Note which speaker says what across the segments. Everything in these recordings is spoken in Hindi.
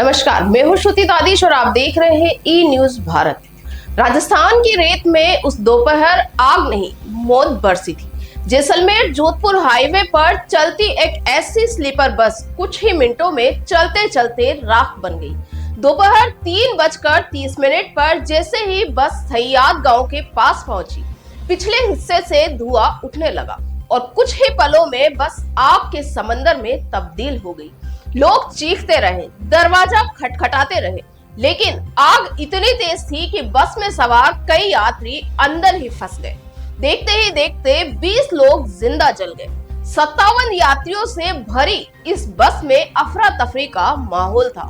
Speaker 1: नमस्कार, मैं हूं श्रुति दादीश और आप देख रहे हैं ई न्यूज भारत। राजस्थान की रेत में उस दोपहर आग नहीं मौत बरसी थी। जैसलमेर जोधपुर हाईवे पर चलती एक ऐसी स्लीपर बस कुछ ही मिनटों में चलते चलते राख बन गई। दोपहर 3:30 पर जैसे ही बस थैयाद गांव के पास पहुंची, पिछले हिस्से से धुआं उठने लगा और कुछ ही पलों में बस आग के समंदर में तब्दील हो गई। लोग चीखते रहे, दरवाजा खटखटाते रहे, लेकिन आग इतनी तेज थी कि बस में सवार कई यात्री अंदर ही फंस गए। देखते ही देखते 20 लोग जिंदा जल गए। 57 यात्रियों से भरी इस बस में अफरा तफरी का माहौल था।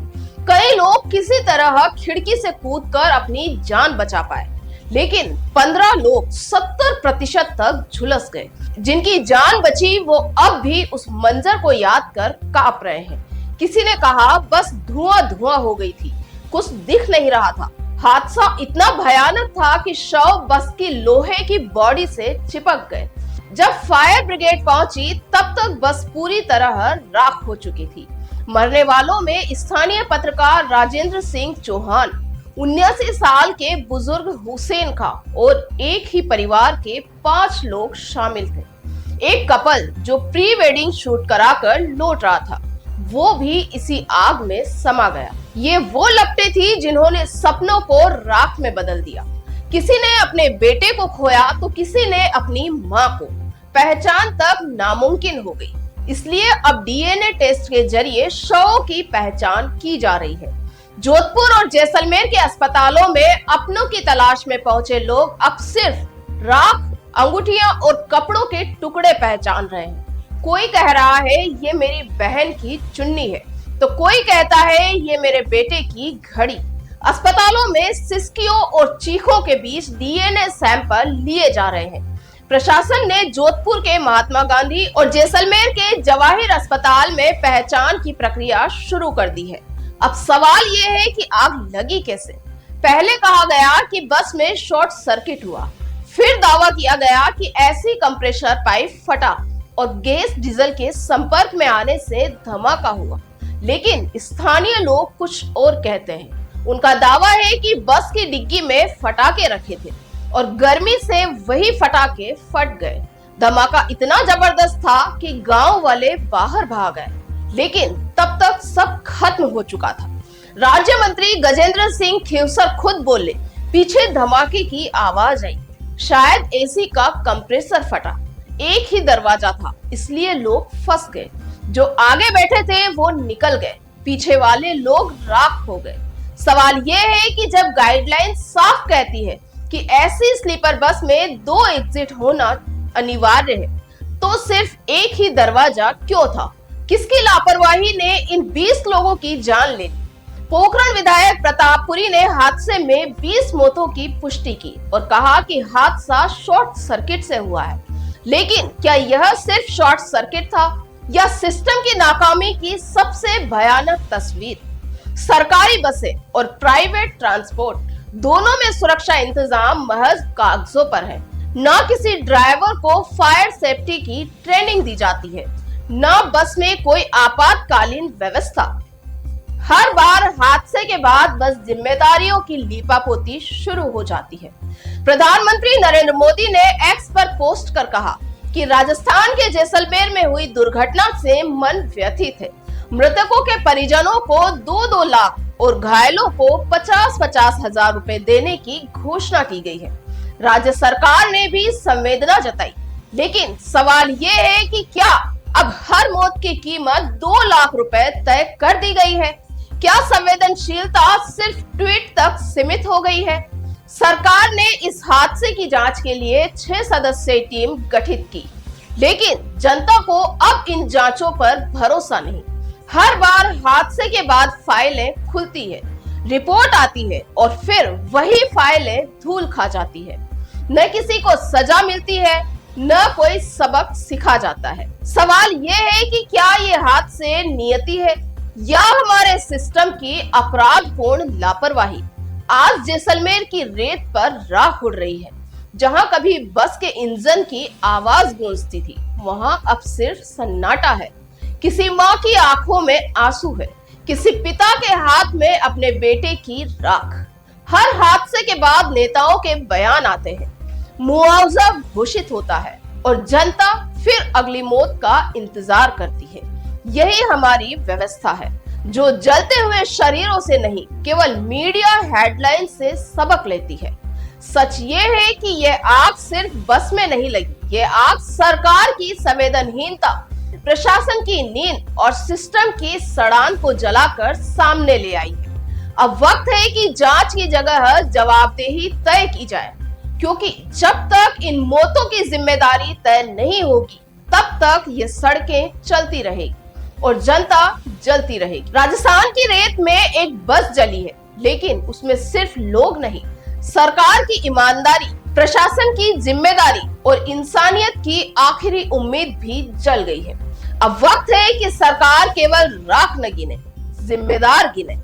Speaker 1: कई लोग किसी तरह खिड़की से कूदकर अपनी जान बचा पाए, लेकिन 15 लोग 70% तक झुलस गए। जिनकी जान बची वो अब भी उस मंजर को याद कर कांप रहे हैं। किसी ने कहा बस धुआं धुआं हो गई थी, कुछ दिख नहीं रहा था। हादसा इतना भयानक था कि शव बस की लोहे की बॉडी से चिपक गए। जब फायर ब्रिगेड पहुंची तब तक बस पूरी तरह राख हो चुकी थी। मरने वालों में स्थानीय पत्रकार राजेंद्र सिंह चौहान, 79 साल के बुजुर्ग हुसैन खां और एक ही परिवार के 5 लोग शामिल थे। एक कपल जो प्री वेडिंग शूट कराकर लौट रहा था, वो भी इसी आग में समा गया। ये वो लपटें थी जिन्होंने सपनों को राख में बदल दिया। किसी ने अपने बेटे को खोया तो किसी ने अपनी मां को। पहचान तक नामुमकिन हो गई, इसलिए अब डीएनए टेस्ट के जरिए शवों की पहचान की जा रही है। जोधपुर और जैसलमेर के अस्पतालों में अपनों की तलाश में पहुंचे लोग अब सिर्फ राख, अंगूठियां और कपड़ों के टुकड़े पहचान रहे हैं। कोई कह रहा है ये मेरी बहन की चुन्नी है, तो कोई कहता है ये मेरे बेटे की घड़ी। अस्पतालों में सिसकियों और चीखों के बीच डीएनए सैंपल लिए जा रहे हैं। प्रशासन ने जोधपुर के महात्मा गांधी और जैसलमेर के जवाहिर अस्पताल में पहचान की प्रक्रिया शुरू कर दी है। अब सवाल ये है कि आग लगी कैसे? पहले कहा गया कि बस में शॉर्ट सर्किट हुआ, फिर दावा किया गया कि ऐसी कंप्रेसर पाइप फटा और गैस डीजल के संपर्क में आने से धमाका हुआ। लेकिन स्थानीय लोग कुछ और कहते हैं। उनका दावा है कि बस की डिग्गी में फटाके रखे थे और गर्मी से वही फटाके फट गए। धमाका इतना जबरदस्त था कि गांव वाले बाहर भाग गए, लेकिन तब तक सब खत्म हो चुका था। राज्य मंत्री गजेंद्र सिंह खेवसर खुद बोले, पीछे धमाके की आवाज आई, शायद एसी का कंप्रेसर फटा। एक ही दरवाजा था, इसलिए लोग फंस गए। जो आगे बैठे थे वो निकल गए, पीछे वाले लोग राख हो गए। सवाल ये है कि जब गाइडलाइन साफ कहती है कि ऐसी स्लीपर बस में 2 एग्जिट होना अनिवार्य है, तो सिर्फ एक ही दरवाजा क्यों था? किसकी लापरवाही ने इन 20 लोगों की जान ले ली? पोखरण विधायक प्रतापपुरी ने हादसे में 20 मौतों की पुष्टि की और कहा कि हादसा शॉर्ट सर्किट से हुआ है। लेकिन क्या यह सिर्फ शॉर्ट सर्किट था या सिस्टम की नाकामी की सबसे भयानक तस्वीर? सरकारी बसें और प्राइवेट ट्रांसपोर्ट दोनों में सुरक्षा इंतजाम महज कागजों पर है। न किसी ड्राइवर को फायर सेफ्टी की ट्रेनिंग दी जाती है, न बस में कोई आपातकालीन व्यवस्था। हर बार हादसे के बाद बस जिम्मेदारियों की लीपापोती शुरू हो जाती है। प्रधानमंत्री नरेंद्र मोदी ने एक्स पर पोस्ट कर कहा कि राजस्थान के जैसलमेर में हुई दुर्घटना से मन व्यथित है। मृतकों के परिजनों को 2-2 लाख और घायलों को 50-50 हजार रुपए देने की घोषणा की गई है। राज्य सरकार ने भी संवेदना जताई, लेकिन सवाल ये है कि क्या अब हर मौत की कीमत 2 लाख रुपए तय कर दी गई है? क्या संवेदनशीलता सिर्फ ट्वीट तक सीमित हो गई है? सरकार ने इस हादसे की जांच के लिए 6 सदस्यीय टीम गठित की, लेकिन जनता को अब इन जांचों पर भरोसा नहीं। हर बार हादसे के बाद फाइलें खुलती है, रिपोर्ट आती है और फिर वही फाइलें धूल खा जाती है। न किसी को सजा मिलती है, न कोई सबक सिखा जाता है। सवाल ये है कि क्या ये हादसे नियति है या हमारे सिस्टम की अपराधपूर्ण लापरवाही? आज जैसलमेर की रेत पर राख उड़ रही है। जहां कभी बस के इंजन की आवाज गूंजती थी, वहां अब सिर्फ सन्नाटा है। किसी माँ की आंखों में आंसू है, किसी पिता के हाथ में अपने बेटे की राख। हर हादसे के बाद नेताओं के बयान आते हैं, मुआवजा घोषित होता है और जनता फिर अगली मौत का इंतजार करती है। यही हमारी व्यवस्था है जो जलते हुए शरीरों से नहीं, केवल मीडिया हेडलाइन से सबक लेती है। सच ये है कि यह आग सिर्फ बस में नहीं लगी, ये आग सरकार की संवेदनहीनता, प्रशासन की नींद और सिस्टम की सड़ान को जलाकर सामने ले आई है। अब वक्त है कि जांच की जगह जवाबदेही तय की जाए, क्योंकि जब तक इन मौतों की जिम्मेदारी तय नहीं होगी तब तक ये सड़कें चलती रहेगी और जनता जलती रहेगी। राजस्थान की रेत में एक बस जली है, लेकिन उसमें सिर्फ लोग नहीं, सरकार की ईमानदारी, प्रशासन की जिम्मेदारी और इंसानियत की आखिरी उम्मीद भी जल गई है। अब वक्त है कि सरकार केवल राख न गिने, जिम्मेदार गिने।